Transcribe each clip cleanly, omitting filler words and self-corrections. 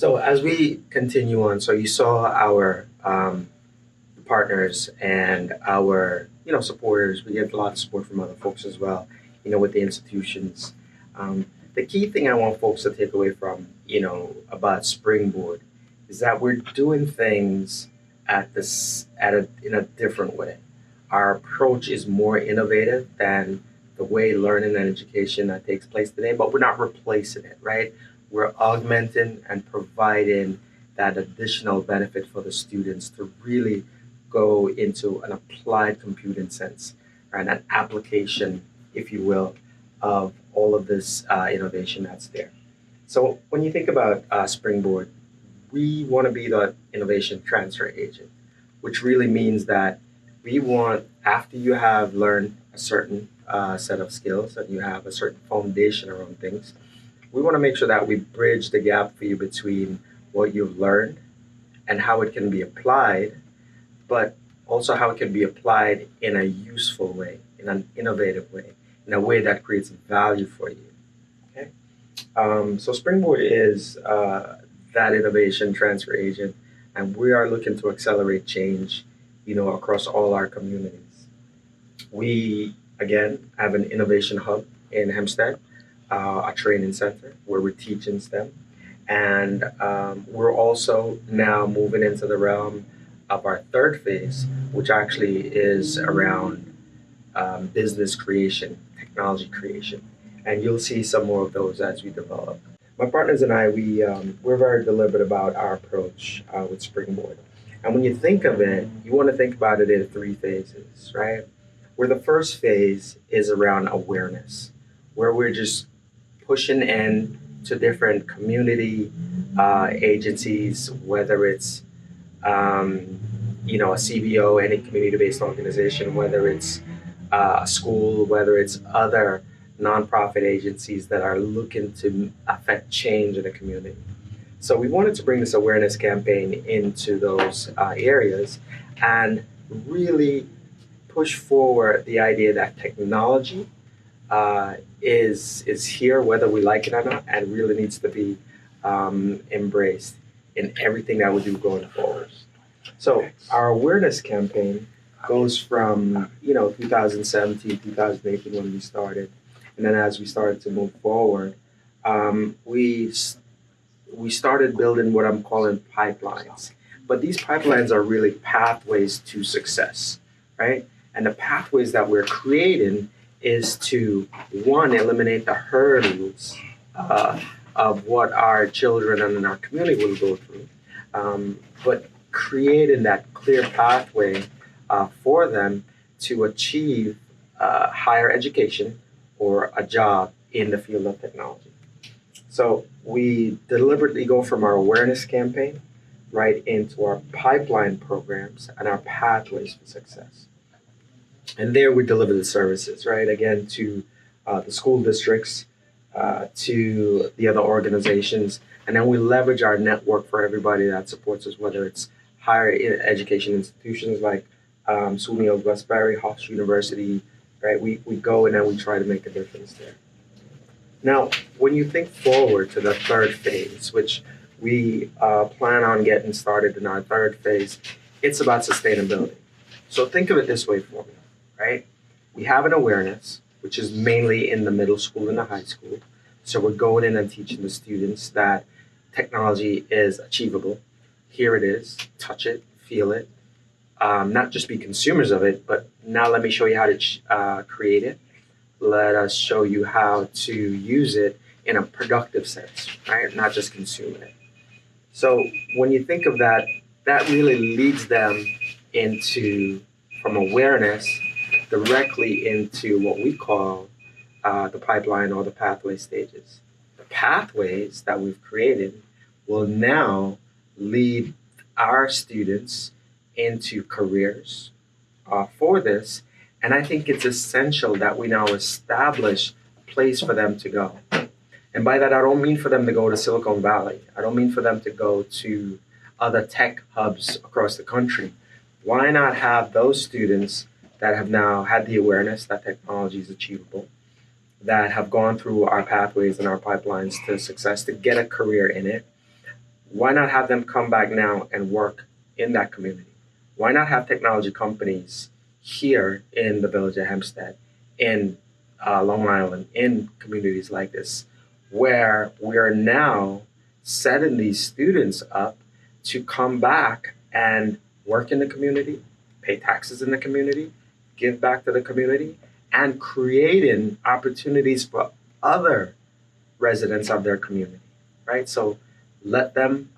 So as we continue on, so you saw our partners and our supporters. We get a lot of support from other folks as well. With the institutions. The key thing I want folks to take away from about Springboard is that we're doing things in a different way. Our approach is more innovative than the way learning and education that takes place today, but we're not replacing it, right? We're augmenting and providing that additional benefit for the students to really go into an applied computing sense and an application, if you will, of all of this innovation that's there. So when you think about Springboard, we want to be the innovation transfer agent, which really means that we want, after you have learned a certain set of skills and you have a certain foundation around things, we want to make sure that we bridge the gap for you between what you've learned and how it can be applied, but also how it can be applied in a useful way, in an innovative way, in a way that creates value for you. Okay, so Springboard is that innovation transfer agent, and we are looking to accelerate change, across all our communities. We again have an innovation hub in Hempstead, a training center where we're teaching STEM, and we're also now moving into the realm of our third phase, which actually is around business creation, technology creation, and you'll see some more of those as we develop. My partners and I, we're very deliberate about our approach with Springboard. And when you think of it, you want to think about it in three phases, right? Where the first phase is around awareness, where we're just pushing in to different community agencies, whether it's a CBO, any community-based organization, whether it's a school, whether it's other nonprofit agencies that are looking to affect change in the community. So we wanted to bring this awareness campaign into those areas and really push forward the idea that technology is here, whether we like it or not, and really needs to be embraced in everything that we do going forward. So our awareness campaign goes from 2017, 2018 when we started, and then as we started to move forward, we started building what I'm calling pipelines. But these pipelines are really pathways to success, right? And the pathways that we're creating is to, one, eliminate the hurdles of what our children and our community will go through, but creating that clear pathway for them to achieve higher education or a job in the field of technology. So we deliberately go from our awareness campaign right into our pipeline programs and our pathways for success. And there we deliver the services, right? Again, to the school districts, to the other organizations, and then we leverage our network for everybody that supports us, whether it's higher education institutions like SUNY of Westbury, Hofstra University, right? We go and then we try to make a difference there. Now, when you think forward to the third phase, which we plan on getting started in our third phase, it's about sustainability. So think of it this way for me, right? We have an awareness, which is mainly in the middle school and the high school. So we're going in and teaching the students that technology is achievable. Here it is, touch it, feel it, not just be consumers of it, but now let me show you how to create it. Let us show you how to use it in a productive sense, right? Not just consuming it. So when you think of that, that really leads them from awareness directly into what we call the pipeline or the pathway stages. The pathways that we've created will now lead our students into careers for this. And I think it's essential that we now establish a place for them to go. And by that, I don't mean for them to go to Silicon Valley. I don't mean for them to go to other tech hubs across the country. Why not have those students that have now had the awareness that technology is achievable, that have gone through our pathways and our pipelines to success to get a career in it? Why not have them come back now and work in that community? Why not have technology companies here in the village of Hempstead, in Long Island, in communities like this, where we are now setting these students up to come back and work in the community, pay taxes in the community, give back to the community, and creating opportunities for other residents of their community, right? So let them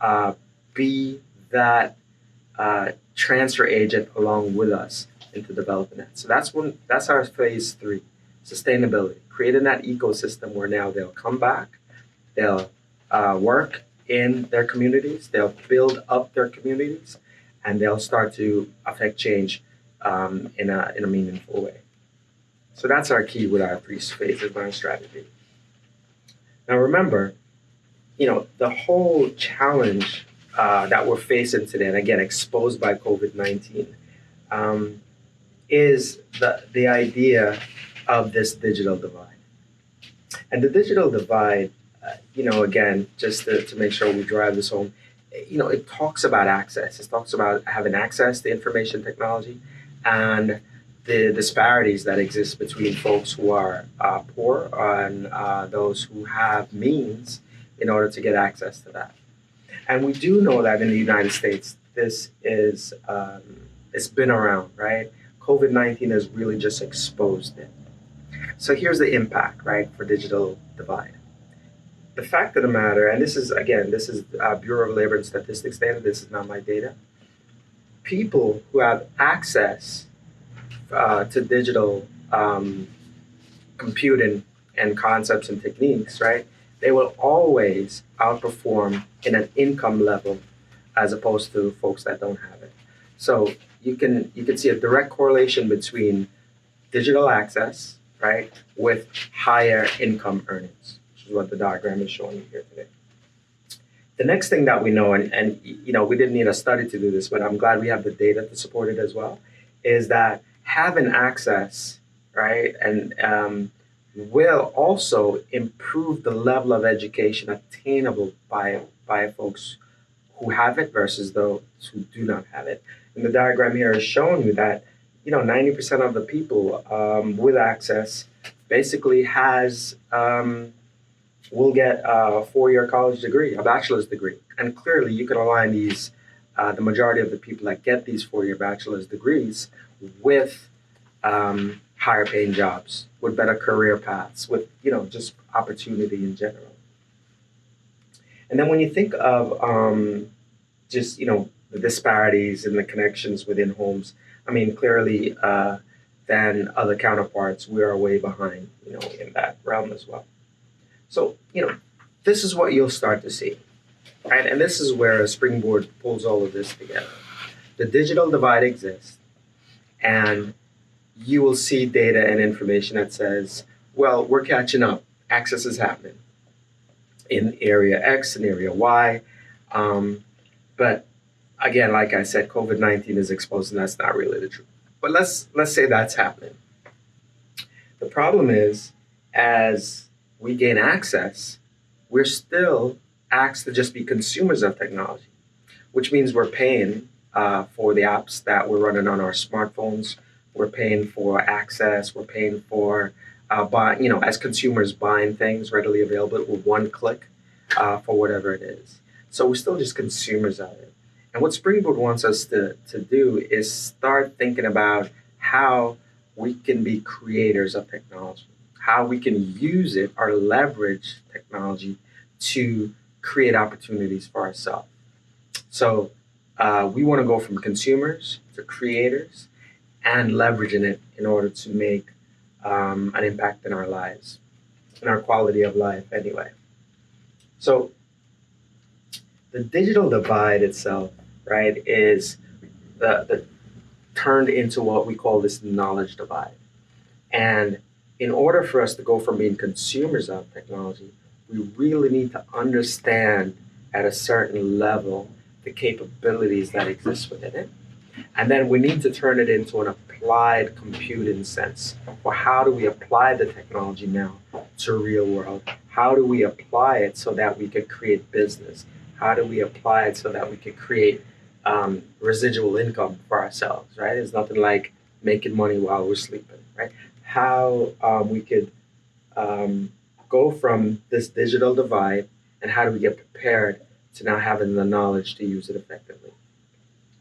be that transfer agent along with us into developing that. So that's our phase 3, sustainability, creating that ecosystem where now they'll come back, they'll work in their communities, they'll build up their communities, and they'll start to affect change in a meaningful way. So that's our key with our 3 phases of our strategy. Now remember, the whole challenge that we're facing today, and again, exposed by COVID-19, is the idea of this digital divide. And the digital divide, again, just to make sure we drive this home, it talks about access. It talks about having access to information technology and the disparities that exist between folks who are poor and those who have means in order to get access to that. And we do know that in the United States, this is, it's been around, right? COVID-19 has really just exposed it. So here's the impact, right, for digital divide. The fact of the matter, and this is Bureau of Labor and Statistics data, this is not my data. People who have access to digital computing and concepts and techniques, right, they will always outperform in an income level as opposed to folks that don't have it. So you can see a direct correlation between digital access, right, with higher income earnings, which is what the diagram is showing you here today. The next thing that we know, and we didn't need a study to do this, but I'm glad we have the data to support it as well, is that having access, right, and will also improve the level of education attainable by folks who have it versus those who do not have it. And the diagram here is showing you that 90% of the people with access basically will get a 4-year college degree, a bachelor's degree. And clearly you can align these, the majority of the people that get these 4-year bachelor's degrees with higher paying jobs, with better career paths, with just opportunity in general. And then when you think of the disparities and the connections within homes, I mean, clearly than other counterparts, we are way behind, in that realm as well. So, this is what you'll start to see, right? And this is where Springboard pulls all of this together. The digital divide exists, and you will see data and information that says, well, we're catching up. Access is happening in area X and area Y. But again, like I said, COVID-19 is exposed, and that's not really the truth. But let's say that's happening. The problem is, as we gain access, we're still asked to just be consumers of technology, which means we're paying for the apps that we're running on our smartphones. We're paying for access. We're paying for as consumers, buying things readily available with one click for whatever it is. So we're still just consumers of it. And what Springboard wants us to do is start thinking about how we can be creators of technology, how we can use it or leverage technology to create opportunities for ourselves. So we want to go from consumers to creators and leveraging it in order to make an impact in our lives, in our quality of life anyway. So the digital divide itself, right, is the turned into what we call this knowledge divide. And in order for us to go from being consumers of technology, we really need to understand at a certain level the capabilities that exist within it. And then we need to turn it into an applied computing sense. Well, how do we apply the technology now to real world? How do we apply it so that we could create business? How do we apply it so that we could create residual income for ourselves, right? It's nothing like making money while we're sleeping, right? How we could go from this digital divide, and how do we get prepared to now having the knowledge to use it effectively?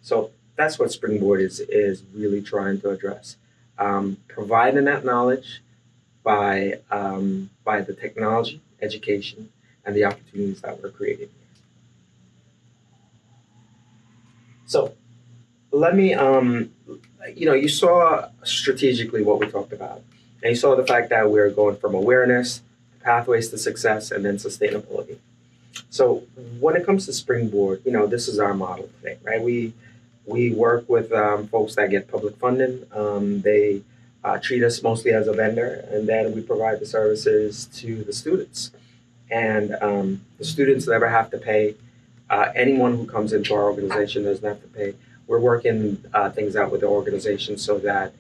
So that's what Springboard is really trying to address. Providing that knowledge by the technology, education, and the opportunities that we're creating. So let me, you saw strategically what we talked about, and you saw the fact that we're going from awareness, pathways to success, and then sustainability. So when it comes to Springboard, this is our model today, right? We work with folks that get public funding. They treat us mostly as a vendor, and then we provide the services to the students. And the students never have to pay. Anyone who comes into our organization doesn't have to pay. We're working things out with the organization so that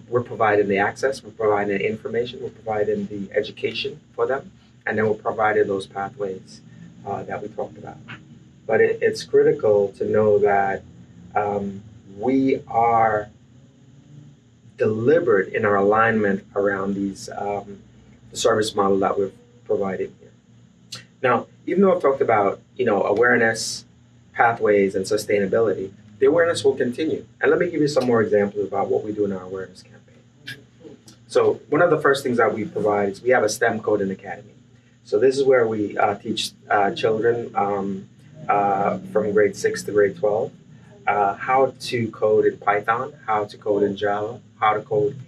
we're providing the access, we're providing the information, we're providing the education for them, and then we're providing those pathways that we talked about. But it's critical to know that we are deliberate in our alignment around these the service model that we've provided here. Now, even though I've talked about awareness, pathways, and sustainability, the awareness will continue. And let me give you some more examples about what we do in our awareness campaign. So one of the first things that we provide is we have a STEM coding academy. So this is where we teach children from grade 6 to grade 12 how to code in Python, how to code in Java, how to code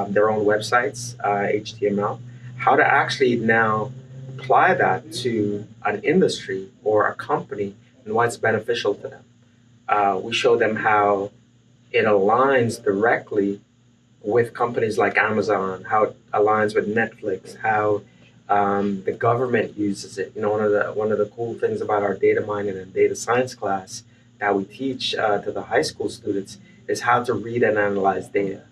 their own websites, HTML, how to actually now apply that to an industry or a company and why it's beneficial to them. We show them how it aligns directly with companies like Amazon, how it aligns with Netflix, how the government uses it. One of the cool things about our data mining and data science class that we teach to the high school students is how to read and analyze data,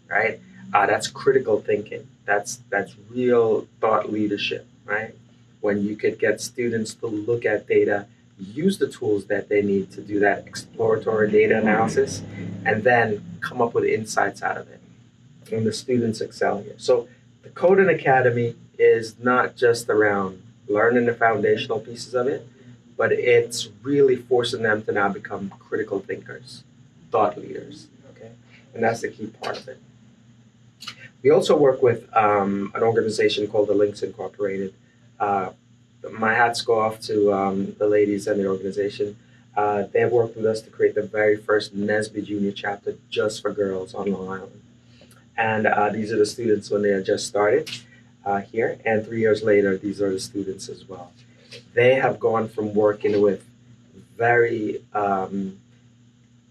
right? That's critical thinking. That's real thought leadership, right? When you could get students to look at data, use the tools that they need to do that exploratory data analysis, and then come up with insights out of it. And the students excel here. So the Coding Academy is not just around learning the foundational pieces of it, but it's really forcing them to now become critical thinkers, thought leaders, okay? And that's the key part of it. We also work with an organization called the Links Incorporated. My hats go off to the ladies and the organization. They have worked with us to create the very first NSBE Junior chapter just for girls on Long Island. And these are the students when they had just started here, and 3 years later, these are the students as well. They have gone from working with very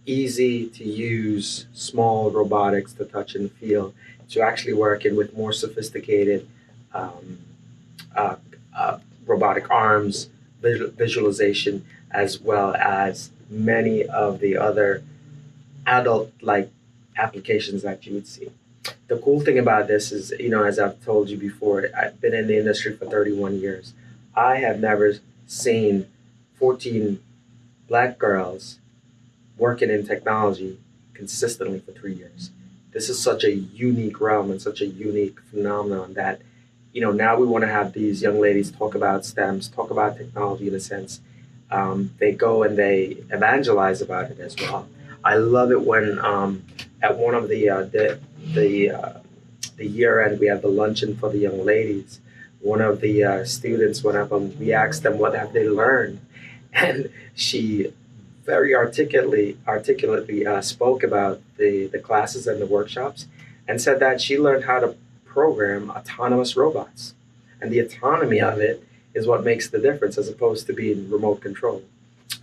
easy to use small robotics to touch and feel to actually working with more sophisticated robotic arms, visualization, as well as many of the other adult-like applications that you would see. The cool thing about this is, as I've told you before, I've been in the industry for 31 years. I have never seen 14 Black girls working in technology consistently for 3 years. This is such a unique realm and such a unique phenomenon that, now we want to have these young ladies talk about STEMs, talk about technology in a sense. They go and they evangelize about it as well. I love it when at one of the year end we have the luncheon for the young ladies. One of the students went up and we asked them what have they learned, and she very articulately spoke about the classes and the workshops, and said that she learned how to program autonomous robots, and the autonomy of it is what makes the difference as opposed to being remote control.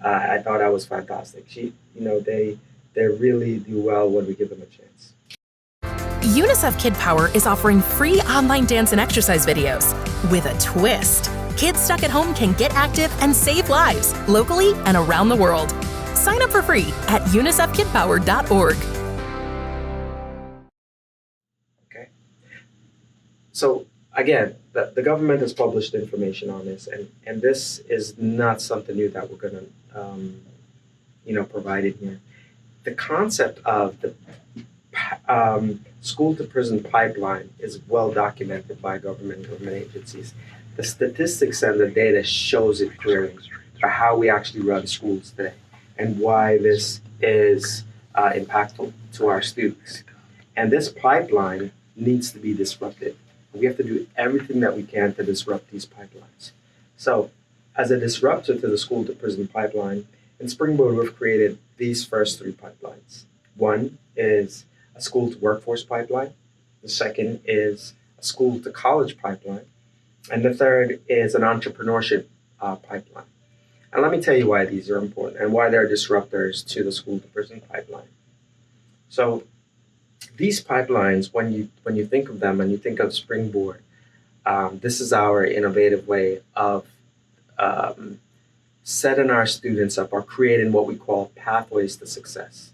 I thought that was fantastic. They really do well when we give them a chance. UNICEF Kid Power is offering free online dance and exercise videos with a twist. Kids stuck at home can get active and save lives locally and around the world. Sign up for free at unicefkidpower.org. Okay. So again, the government has published information on this, and this is not something new that we're going to, provide in here. The concept of the school to prison pipeline is well documented by government agencies. The statistics and the data shows it clearly for how we actually run schools today and why this is impactful to our students. And this pipeline needs to be disrupted. We have to do everything that we can to disrupt these pipelines. So, as a disruptor to the school to prison pipeline, in Springboard, we've created these first three pipelines. One is a school to workforce pipeline. The second is a school to college pipeline. And the third is an entrepreneurship pipeline. And let me tell you why these are important and why they're disruptors to the school to prison pipeline. So these pipelines, when you think of them and you think of Springboard, this is our innovative way of setting our students up or creating what we call pathways to success.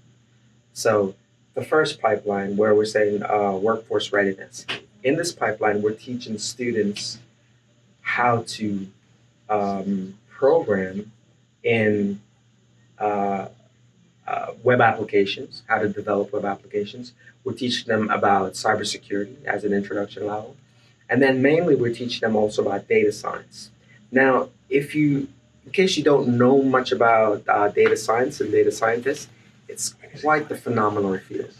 So the first pipeline where we're saying workforce readiness. In this pipeline, we're teaching students how to program in web applications, how to develop web applications. We're teaching them about cybersecurity as an introduction level. And then mainly we're teaching them also about data science. Now, in case you don't know much about data science and data scientists, it's quite the phenomenal field.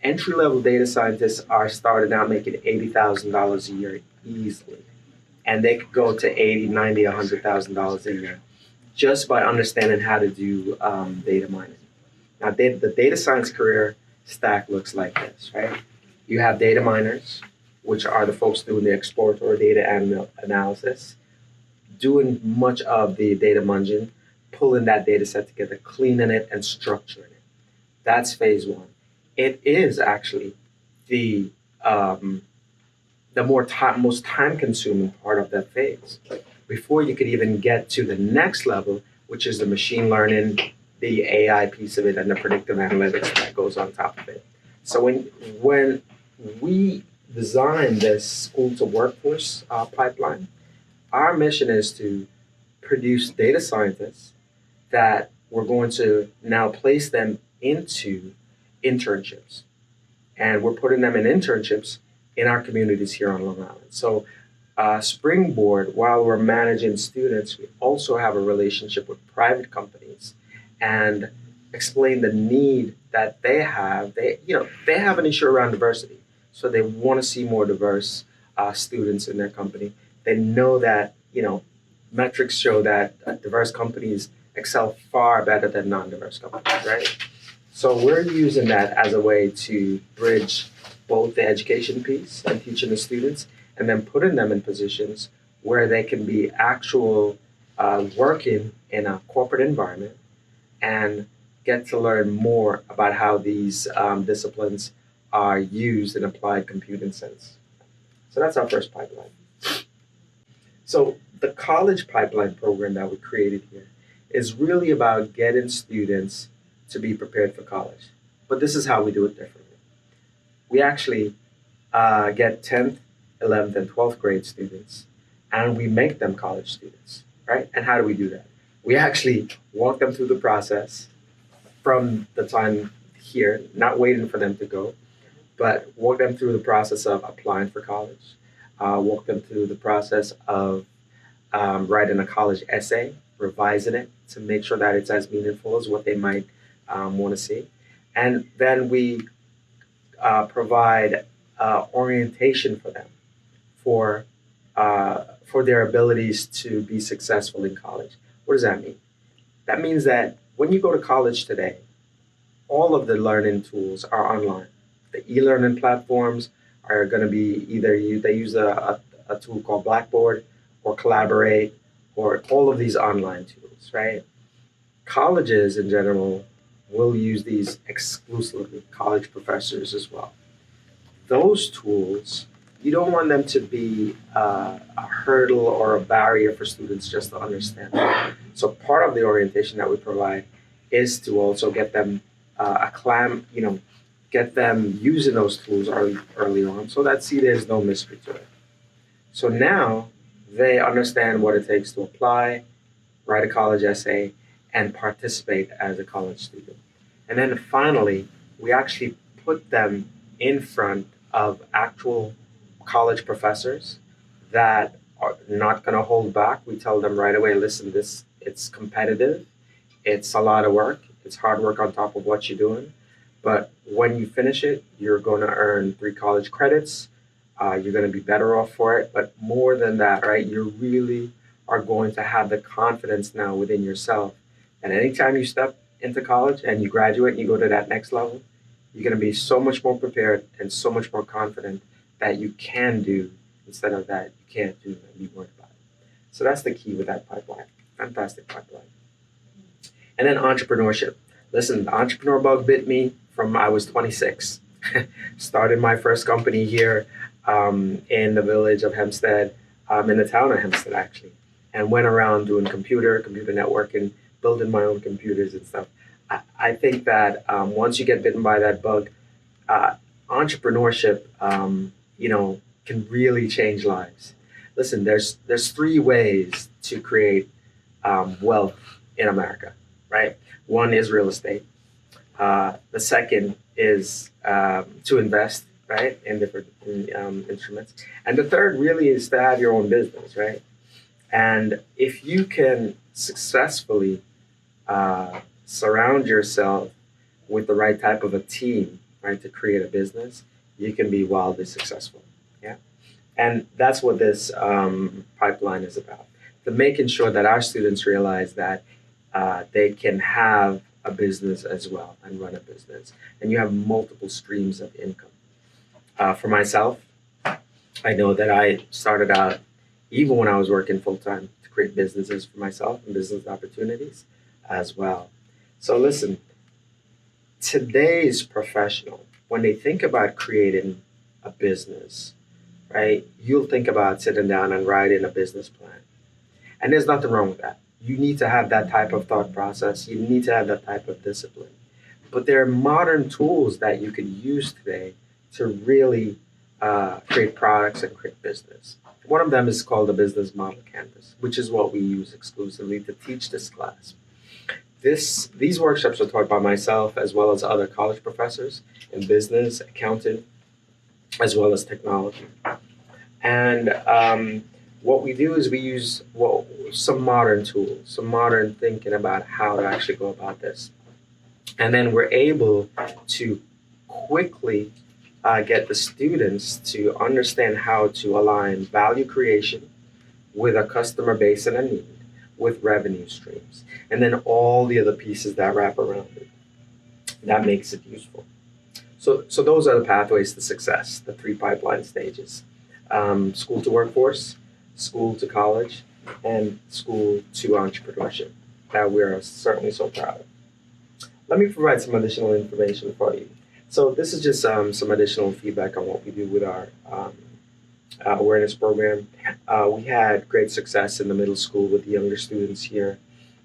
Entry-level data scientists are starting out making $80,000 a year easily. And they could go to $80,000, $90,000, $100,000 a year just by understanding how to do data mining. Now, the data science career stack looks like this, right? You have data miners, which are the folks doing the exploratory data analysis, doing much of the data munging, pulling that data set together, cleaning it, and structuring it. That's phase one. It is actually the most time-consuming part of that phase. Before you could even get to the next level, which is the machine learning, the AI piece of it, and the predictive analytics that goes on top of it. So when we designed this school to workforce pipeline, our mission is to produce data scientists that we're going to now place them into internships. And we're putting them in internships in our communities here on Long Island. So Springboard, while we're managing students, we also have a relationship with private companies and explain the need that they have. They have an issue around diversity. So they want to see more diverse students in their company. They know that, metrics show that diverse companies excel far better than non-diverse companies, right? So we're using that as a way to bridge both the education piece and teaching the students and then putting them in positions where they can be working in a corporate environment and get to learn more about how these disciplines are used in applied computing sense. So that's our first pipeline. So the college pipeline program that we created here is really about getting students to be prepared for college. But this is how we do it differently. We actually get 10th, 11th, and 12th grade students, and we make them college students, right? And how do we do that? We actually walk them through the process from the time here, not waiting for them to go, but walk them through the process of applying for college, walk them through the process of writing a college essay, revising it to make sure that it's as meaningful as what they might want to see. And then we provide orientation for them for their abilities to be successful in college. What does that mean? That means that when you go to college today, all of the learning tools are online. The e-learning platforms are going to be either they use a tool called Blackboard or Collaborate or all of these online tools, right? Colleges in general will use these exclusively, college professors as well. Those tools, you don't want them to be a hurdle or a barrier for students just to understand. So part of the orientation that we provide is to also get them get them using those tools early on so that there's no mystery to it. So now they understand what it takes to apply, write a college essay, and participate as a college student. And then finally, we actually put them in front of actual college professors that are not going to hold back. We tell them right away, listen, this it's competitive, it's a lot of work, it's hard work on top of what you're doing. But when you finish it, you're going to earn 3 college credits. You're going to be better off for it. But more than that, right, you really are going to have the confidence now within yourself. And anytime you step into college and you graduate and you go to that next level, you're going to be so much more prepared and so much more confident that you can do instead of that you can't do and be worried about it. So that's the key with that pipeline. Fantastic pipeline. And then entrepreneurship. Listen, the entrepreneur bug bit me from I was 26. Started my first company here in the village of Hempstead, in the town of Hempstead actually, and went around doing computer networking, building my own computers and stuff. I think that once you get bitten by that bug, entrepreneurship, can really change lives. Listen, there's 3 ways to create wealth in America, right? One is real estate. The second is to invest, right, in different instruments. And the third really is to have your own business, right? And if you can successfully surround yourself with the right type of a team, right, to create a business, you can be wildly successful. Yeah. And that's what this pipeline is about. To making sure that our students realize that they can have a business as well and run a business. And you have multiple streams of income. For myself, I know that I started out, even when I was working full-time, to create businesses for myself and business opportunities as well. So listen, today's professional, when they think about creating a business, right, you'll think about sitting down and writing a business plan. And there's nothing wrong with that. You need to have that type of thought process. You need to have that type of discipline. But there are modern tools that you could use today to really create products and create business. One of them is called the Business Model Canvas, which is what we use exclusively to teach this class. These workshops are taught by myself as well as other college professors in business, accounting, as well as technology. And what we do is we use some modern tools, some modern thinking about how to actually go about this. And then we're able to quickly get the students to understand how to align value creation with a customer base and a need, with revenue streams, and then all the other pieces that wrap around it. That makes it useful. So those are the pathways to success, the 3 pipeline stages. School to workforce, school to college, and school to entrepreneurship that we are certainly so proud of. Let me provide some additional information for you. So this is just some additional feedback on what we do with our awareness program. We had great success in the middle school with the younger students here.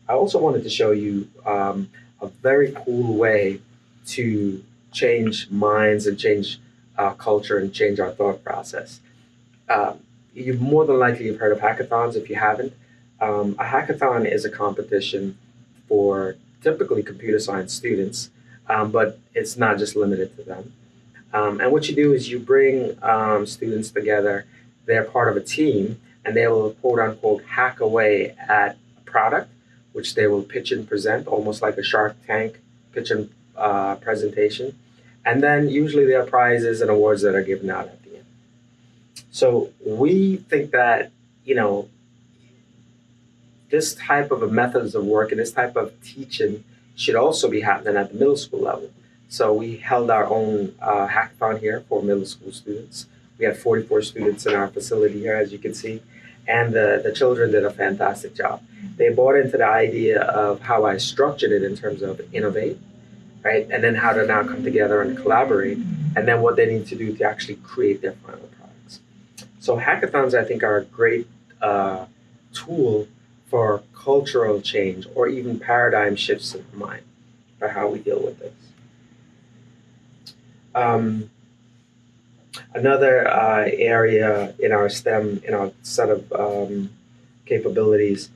I also wanted to show you a very cool way to change minds and change culture and change our thought process. You more than likely have heard of hackathons. If you haven't, a hackathon is a competition for typically computer science students, but it's not just limited to them. And what you do is you bring students together. They're part of a team, and they will quote unquote hack away at a product, which they will pitch and present, almost like a Shark Tank pitch and presentation. And then usually there are prizes and awards that are given out at the end. So we think that, this type of a methods of work and this type of teaching should also be happening at the middle school level. So we held our own hackathon here for middle school students. We had 44 students in our facility here, as you can see, and the children did a fantastic job. They bought into the idea of how I structured it in terms of innovate, right? And then how to now come together and collaborate, and then what they need to do to actually create their final products. So hackathons, I think, are a great tool for cultural change or even paradigm shifts in mind for how we deal with this. Another area in our STEM, in our set of capabilities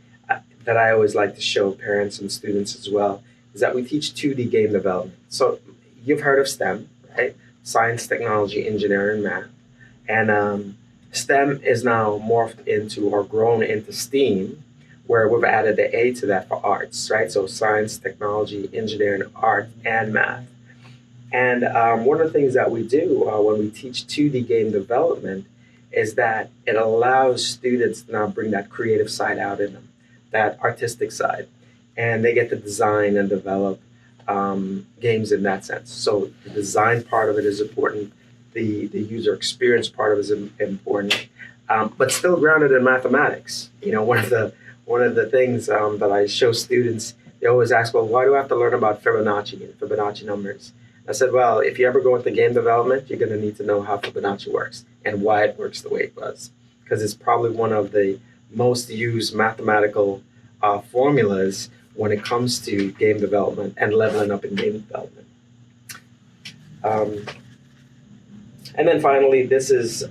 that I always like to show parents and students as well is that we teach 2D game development. So you've heard of STEM, right? Science, technology, engineering, math. And STEM is now morphed into or grown into STEAM, where we've added the A to that for arts, right? So science, technology, engineering, art, and math. And one of the things that we do when we teach 2D game development is that it allows students to now bring that creative side out in them, that artistic side, and they get to design and develop games in that sense. So the design part of it is important, the user experience part of it is important, but still grounded in mathematics. You know, one of the things that I show students, they always ask, well, why do I have to learn about Fibonacci and Fibonacci numbers? I said, well, if you ever go into game development, you're going to need to know how Fibonacci works and why it works the way it does, because it's probably one of the most used mathematical formulas when it comes to game development and leveling up in game development. And then finally, this is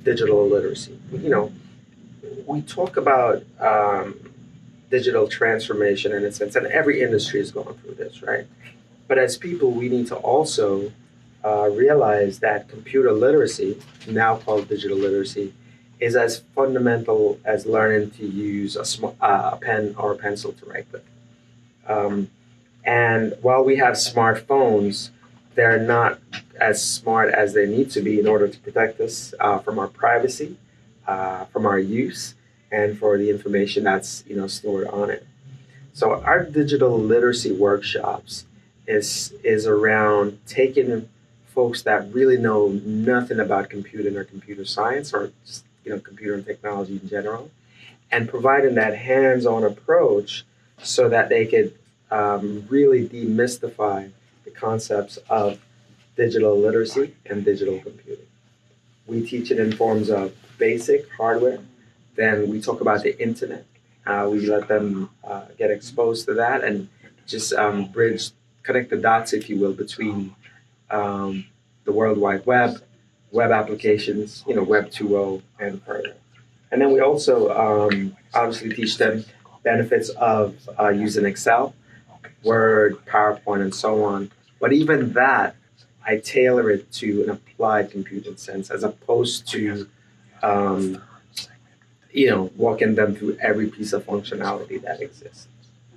digital literacy. You know, we talk about digital transformation in a sense, and every industry is going through this, right? But as people, we need to also realize that computer literacy, now called digital literacy, is as fundamental as learning to use a pen or a pencil to write with. And while we have smartphones, they're not as smart as they need to be in order to protect us from our privacy, from our use, and for the information that's stored on it. So our digital literacy workshops is around taking folks that really know nothing about computing or computer science or just computer and technology in general, and providing that hands-on approach so that they could really demystify the concepts of digital literacy and digital computing. We teach it in forms of basic hardware. Then we talk about the internet. We let them get exposed to that and just connect the dots, if you will, between the World Wide Web, web applications, Web 2.0 and further. And then we also obviously teach them benefits of using Excel, Word, PowerPoint, and so on. But even that, I tailor it to an applied computing sense, as opposed to walking them through every piece of functionality that exists.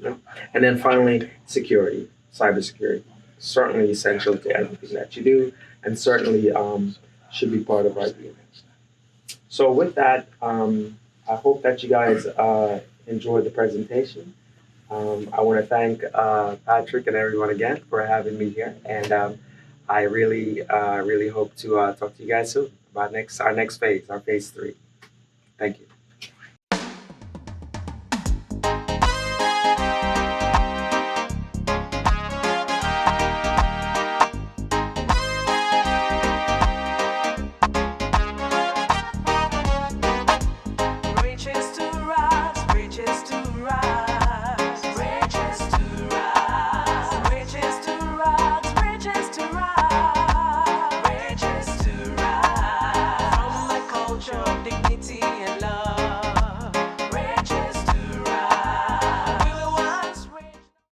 And then finally, security, cybersecurity, certainly essential to everything that you do, and certainly should be part of our DNA. So with that, I hope that you guys enjoyed the presentation. I want to thank Patrick and everyone again for having me here, and I really hope to talk to you guys soon about our next phase, our phase 3. Thank you.